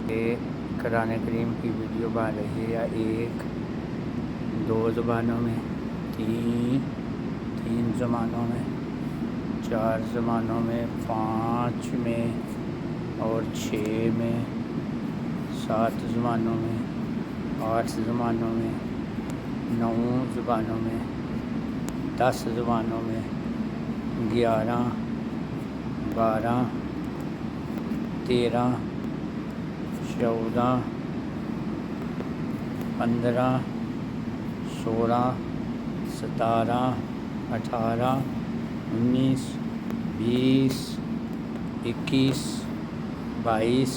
ये कुरान करीम की वीडियो बन रही है। एक, दो ज़बानों में, तीन ज़बानों में, चार ज़बानों में, पाँच में और छः में, सात ज़बानों में, आठ ज़बानों में, नौ ज़बानों में, 10 ज़बानों में, 11, 12, 13, 14, 15, 16, 17, 18, 19, 20, 21, 22,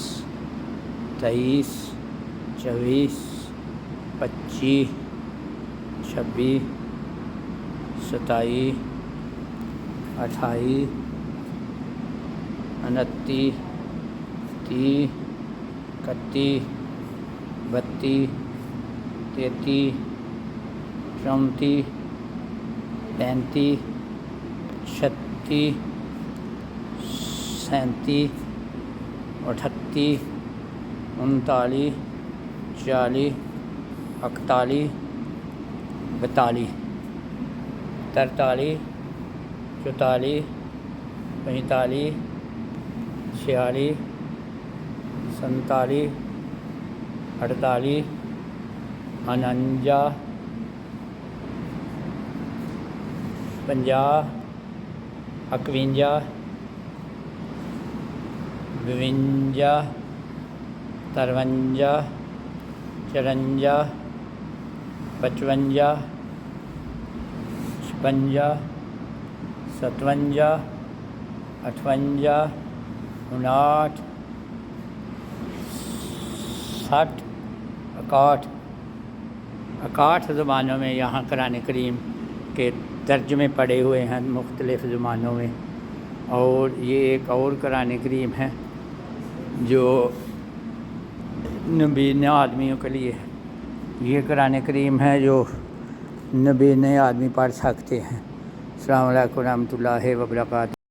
23, 24, 25, 26, 27, 28, 29, 30, 31, 32, 33, 34, 35, 36, 37, 38, 39, 40, 41, 42, 43, 44, 45, 46, 47, 48, 49, 50, 51, 52, 53, 54, 55, 56, 57, 58, 59, 60, 61 ज़बानों में यहाँ कुरान करीम के तर्जुमे पड़े हुए हैं मुख्तलिफ़ ज़बानों में। और ये एक और कुरान करीम है जो नबीन आदमियों के लिए है। ये कुरान करीम है जो नबीन आदमी पढ़ सकते हैं। अस्सलामु अलैकुम रहमतुल्लाहि व बरकातहू।